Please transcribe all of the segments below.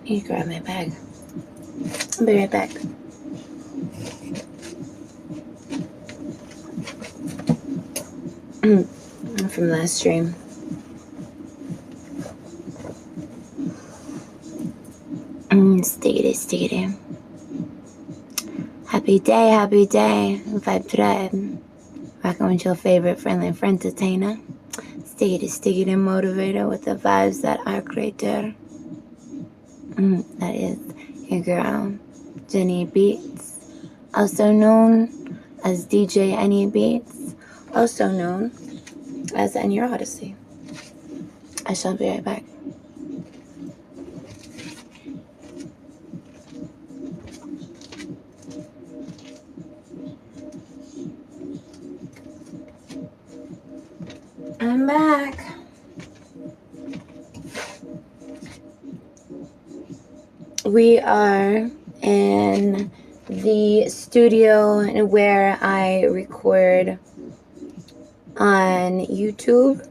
You grab my bag. I'll be right back. From last stream. Stiggity. Happy day, Vibe Tribe. Rocking with your favorite friendly friend entertainer. Stiggity motivator with the vibes that are greater. That is your girl, Jenny Beats, also known as DJ Any Beats, also known as In Your Odyssey. I shall be right back. I'm back. We are in the studio where I record on YouTube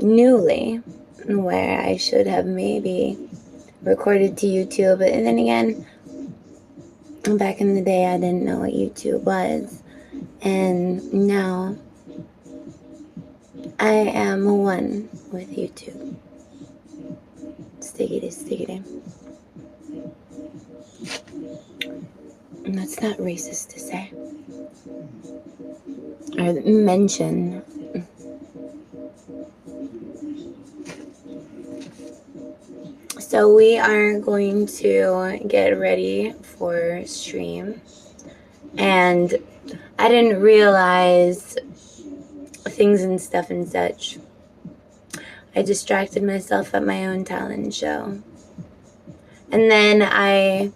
newly, where I should have maybe recorded to YouTube, but then again, back in the day I didn't know what YouTube was, and now I am one with YouTube. Stiggity. And that's not racist to say or mention. So we are going to get ready for stream, and I didn't realize things and stuff and such. I distracted myself at my own talent show, and then I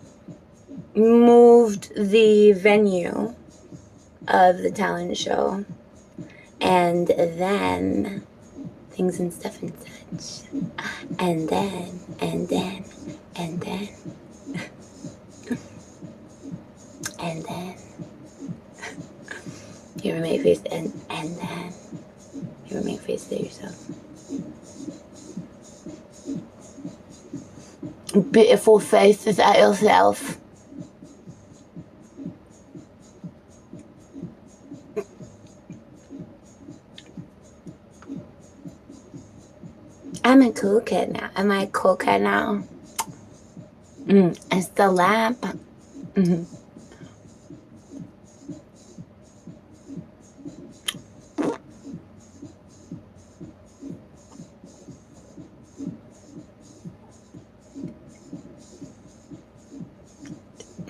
moved the venue of the talent show, and then things and stuff and such, and then you ever make face and then you ever make face at yourself? Beautiful faces at yourself. I'm a cool kid now. Am I a cool kid now? It's the lamp.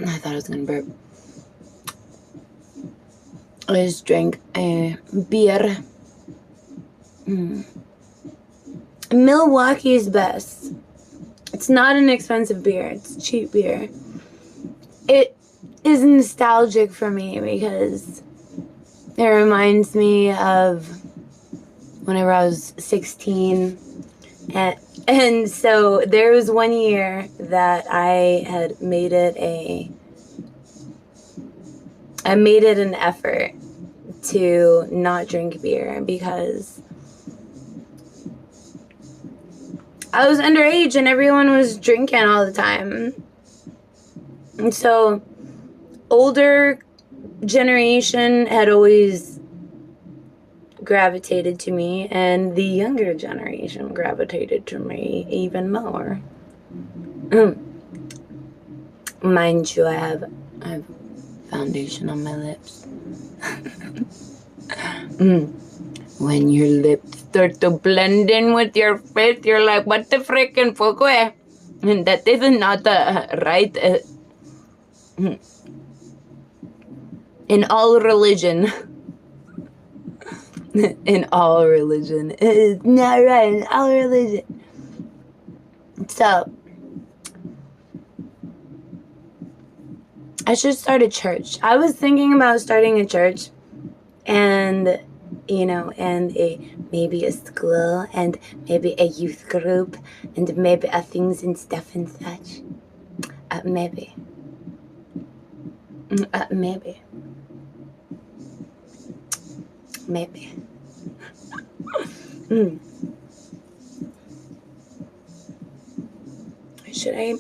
I thought I was gonna burp. I just drank a beer. Milwaukee's best. It's not an expensive beer. It's cheap beer. It is nostalgic for me because it reminds me of whenever I was 16. And so there was one year that I had made it an effort to not drink beer because I was underage and everyone was drinking all the time. And so older generation had always gravitated to me, and the younger generation gravitated to me even more. Mind you, I have foundation on my lips. When your lips start to blend in with your face, you're like, what the frickin' fuck, eh? And that is not right. In all religion. In all religion. It is not right in all religion. So, I should start a church. I was thinking about starting a church and, maybe a school and maybe a youth group and maybe a things and stuff and such. Maybe. Should I?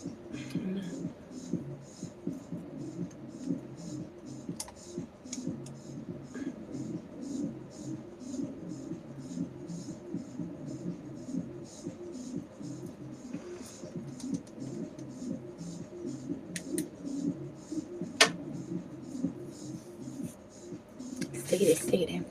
Stick it in.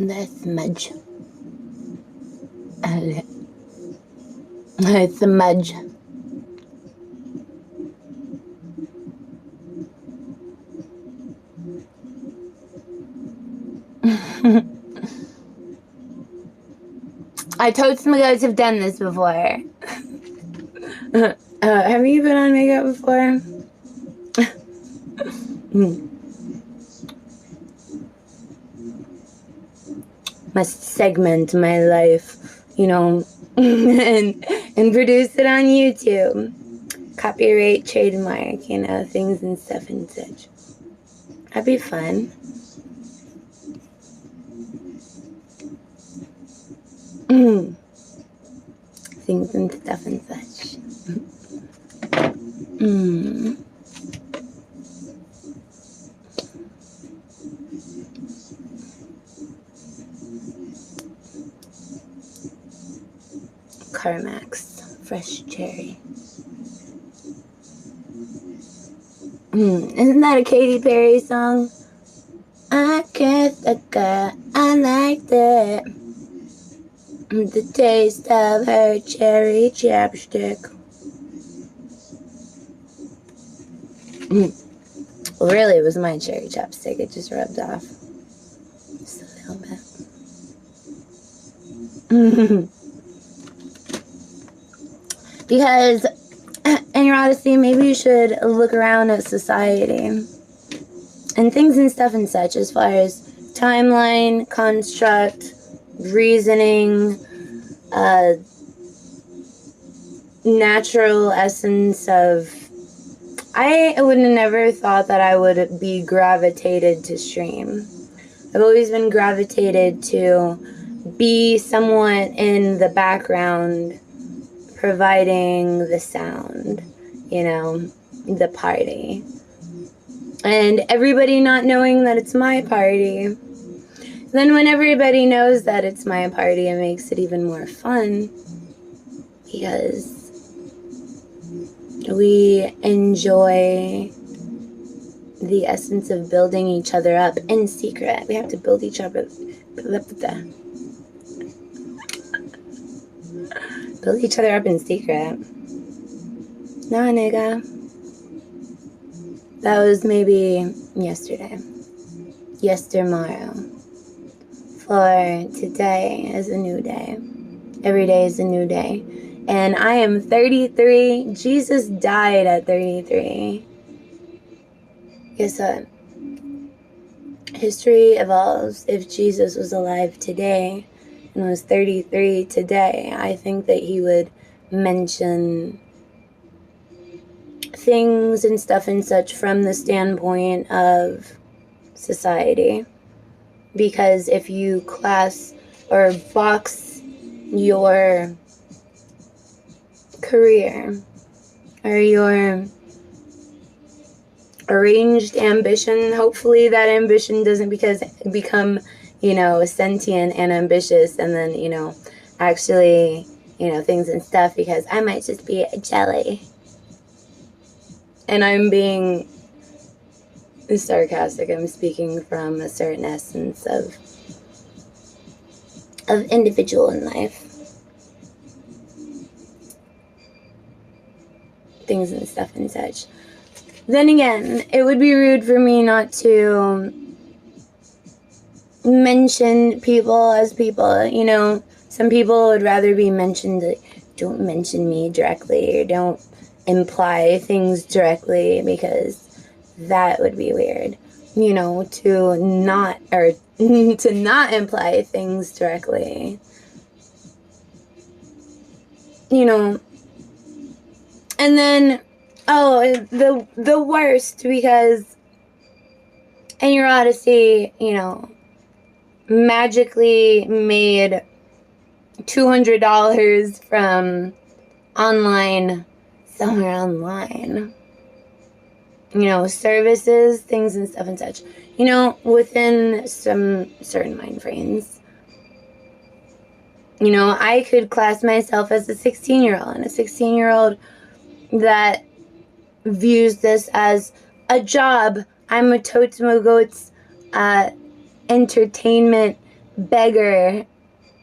The smudge. The smudge. I told some guys have done this before. Have you put on makeup before? Must segment my life, you know, and produce it on YouTube. Copyright, trademark, you know, things and stuff and such. That'd be fun. Things and stuff and such. Carmax fresh cherry. Isn't that a Katy Perry song? I kissed a girl, I liked it. The taste of her cherry chapstick. Well, really, it was my cherry chapstick. It just rubbed off just a little bit. Because, in your honesty, maybe you should look around at society and things and stuff and such, as far as timeline, construct, reasoning, natural essence of... I would have never thought that I would be gravitated to stream. I've always been gravitated to be somewhat in the background, providing the sound, you know, the party. And everybody not knowing that it's my party. Then when everybody knows that it's my party, it makes it even more fun, because we enjoy the essence of building each other up in secret. We have to build each other up. Build each other up in secret. Nah, nigga. That was maybe yesterday. Yestermorrow. For today is a new day. Every day is a new day. And I am 33. Jesus died at 33. Guess what? History evolves. If Jesus was alive today and was 33 today, I think that he would mention things and stuff and such from the standpoint of society. Because if you class or box your career or your arranged ambition, hopefully that ambition doesn't become, you know, sentient and ambitious, and then, you know, actually, you know, things and stuff, because I might just be a jelly. And I'm being sarcastic. I'm speaking from a certain essence of individual in life. Things and stuff and such. Then again, it would be rude for me not to mention people as people. You know, some people would rather be mentioned. Don't mention me directly, or don't imply things directly, because that would be weird. to not, or to not imply things directly. And then, the worst, because in your Odyssey, magically made $200 from somewhere online, services, things and stuff and such, within some certain mind frames. I could class myself as a 16-year-old, and a 16-year-old that views this as a job. I'm a totes mo goats entertainment beggar.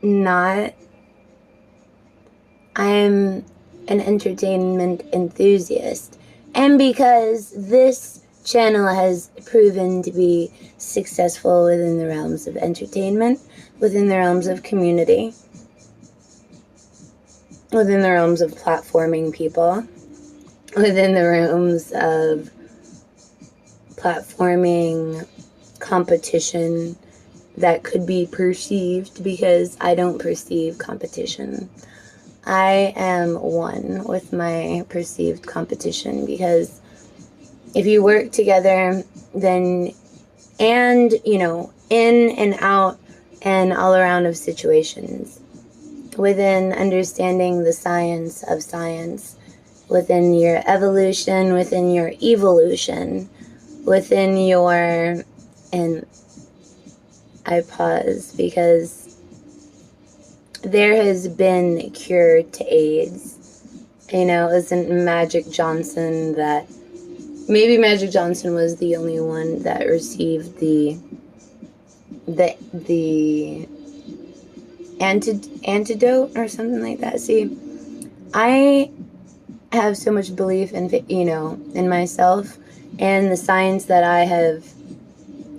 Not. I'm an entertainment enthusiast. And because this channel has proven to be successful within the realms of entertainment, within the realms of community, within the realms of platforming people, within the realms of platforming competition that could be perceived, because I don't perceive competition. I am one with my perceived competition, because if you work together, then, and, in and out and all around of situations, within understanding the science of science, within your evolution, within your evolution, within your, and I pause because there has been a cure to AIDS. Isn't Magic Johnson that, maybe Magic Johnson was the only one that received the antidote or something like that. See, I have so much belief in, in myself and the science that I have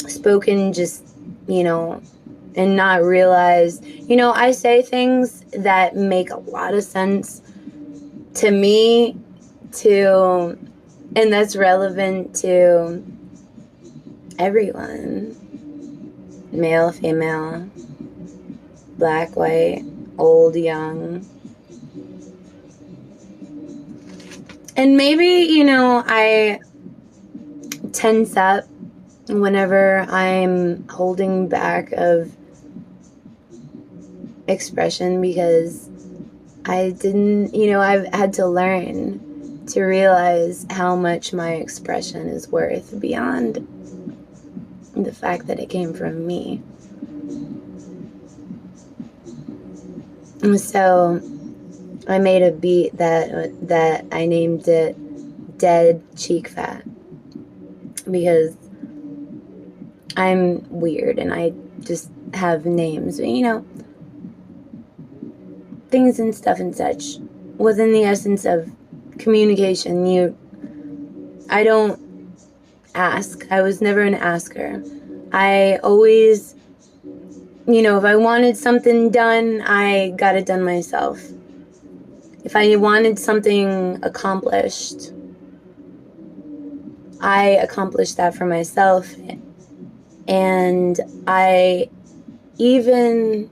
spoken, just, and not realize, I say things that make a lot of sense to me, and that's relevant to everyone, male, female, black, white, old, young. And maybe, I tense up whenever I'm holding back of expression, because I didn't, I've had to learn to realize how much my expression is worth beyond the fact that it came from me. And so I made a beat that I named it Dead Cheek Fat, because I'm weird and I just have names, things and stuff and such. Within the essence of communication, I don't ask. I was never an asker. I always, if I wanted something done, I got it done myself. If I wanted something accomplished, I accomplished that for myself. And I even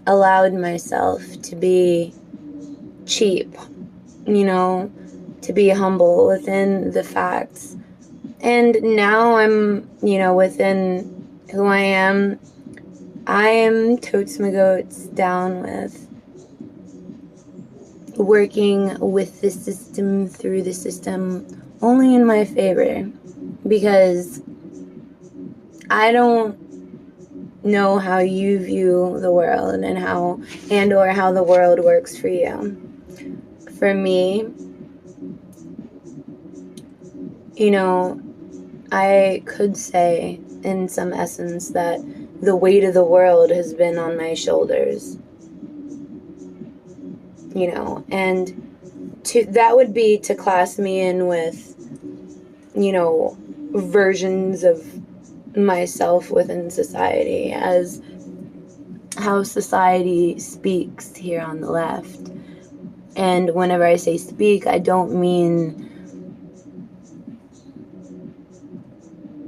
allowed myself to be cheap, to be humble within the facts. And now I'm, within who I am totes my goats down with working with the system, through the system, only in my favor, because I don't know how you view the world and how the world works for you. For me, I could say in some essence that the weight of the world has been on my shoulders, and that would be to class me in with, versions of myself within society, as how society speaks here on the left. And whenever I say speak, I don't mean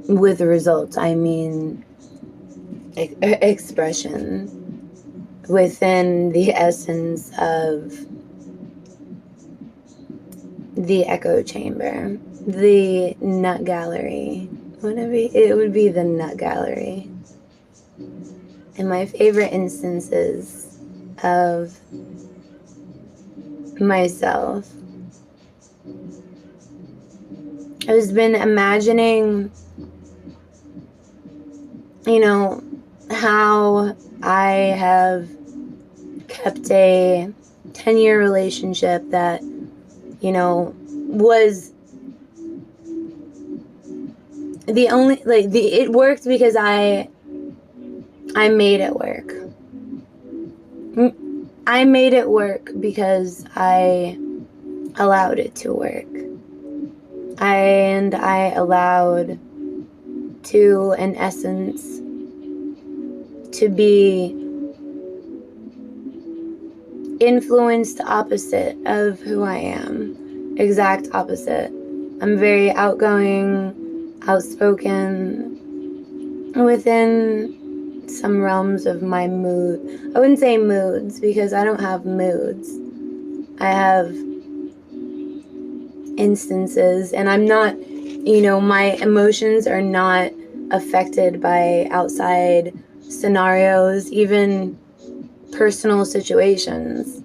with results, I mean expression within the essence of the echo chamber, the nut gallery. It would be the nut gallery. And my favorite instances of myself, I've been imagining, how I have kept a 10-year relationship that, was the only, it worked because I made it work. I made it work because I allowed it to work. I allowed to, in essence, to be influenced opposite of who I am. Exact opposite. I'm very outgoing, outspoken, within some realms of my mood. I wouldn't say moods, because I don't have moods. I have instances, and I'm not, my emotions are not affected by outside scenarios, even personal situations.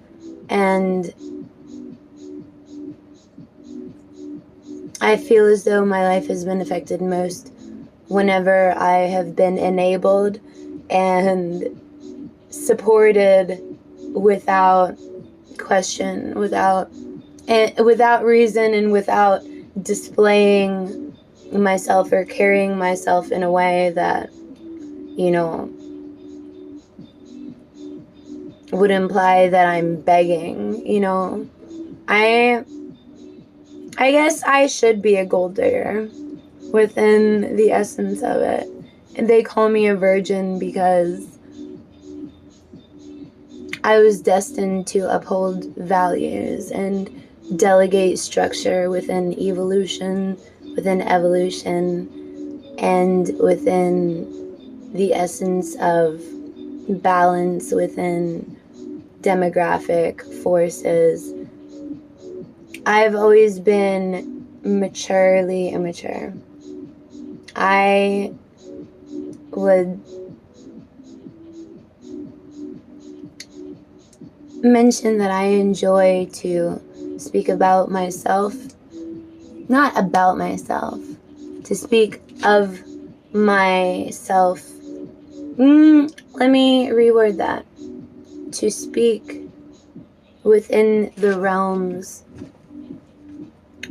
And I feel as though my life has been affected most whenever I have been enabled and supported without question, without reason, and without displaying myself or carrying myself in a way that, would imply that I'm begging. I guess I should be a gold digger within the essence of it. And they call me a virgin because I was destined to uphold values and delegate structure within evolution, and within the essence of balance within demographic forces. I've always been maturely immature. I would mention that I enjoy to speak about myself, not about myself, to speak of myself. Let me reword that. To speak within the realms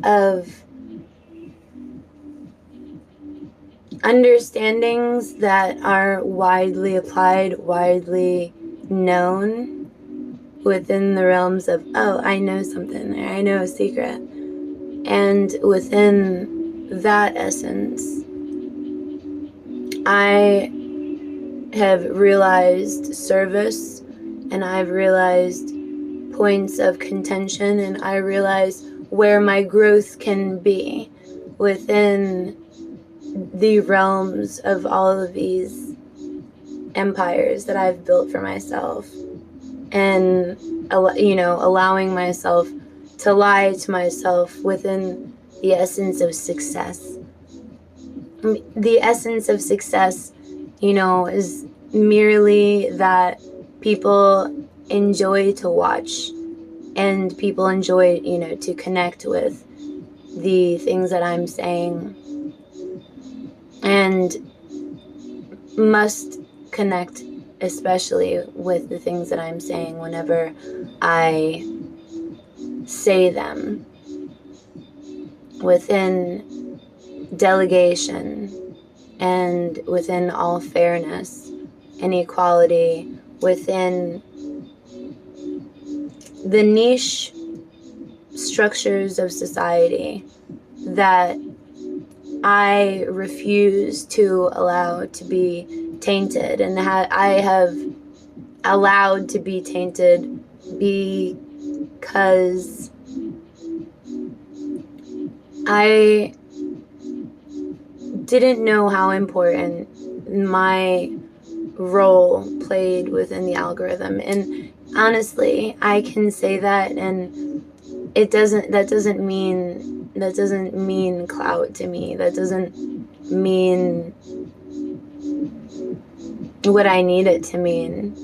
of understandings that are widely applied, widely known, within the realms of, oh, I know something, or I know a secret. And within that essence, I have realized service, and I've realized points of contention, and I realize where my growth can be within the realms of all of these empires that I've built for myself, and allowing myself to lie to myself within the essence of success. The essence of success, is merely that people enjoy to watch, and people enjoy, to connect with the things that I'm saying, and must connect especially with the things that I'm saying whenever I say them, within delegation and within all fairness and equality, within the niche structures of society that I refuse to allow to be tainted, and I have allowed to be tainted because I didn't know how important my role played within the algorithm. And honestly, I can say that, and that doesn't mean clout to me. That doesn't mean what I need it to mean.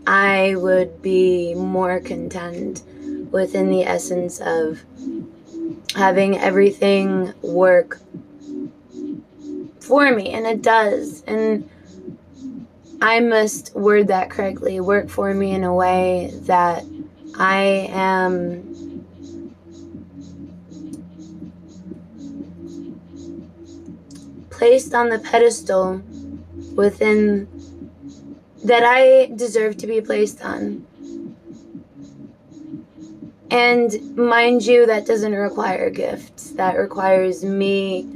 I would be more content within the essence of having everything work for me, and it does. And I must word that correctly, work for me in a way that I am placed on the pedestal within that I deserve to be placed on. And mind you, that doesn't require gifts. That requires me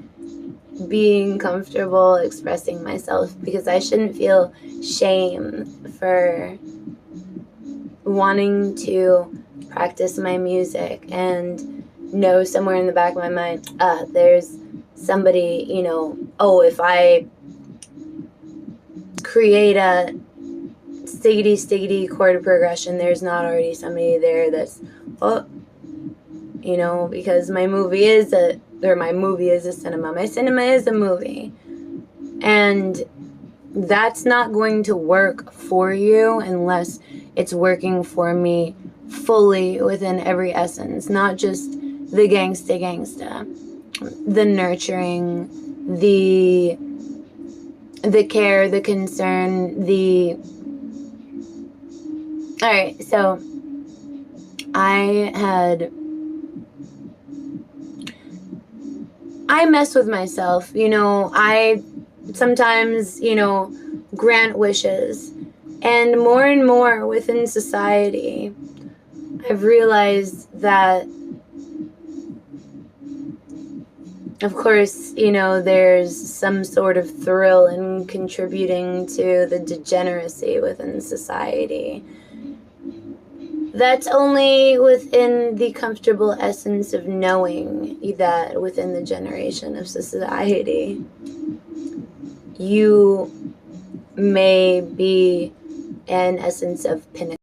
being comfortable expressing myself, because I shouldn't feel shame for wanting to practice my music and know somewhere in the back of my mind, there's somebody, if I create a stiggity chord progression, there's not already somebody there that's, because my movie is a cinema. My cinema is a movie. And that's not going to work for you unless it's working for me fully within every essence, not just the gangsta, the nurturing, the care, the concern, all right, so I mess with myself, I sometimes, grant wishes. And more within society, I've realized that, of course, there's some sort of thrill in contributing to the degeneracy within society. That's only within the comfortable essence of knowing that within the generation of society, you may be an essence of pinnacle.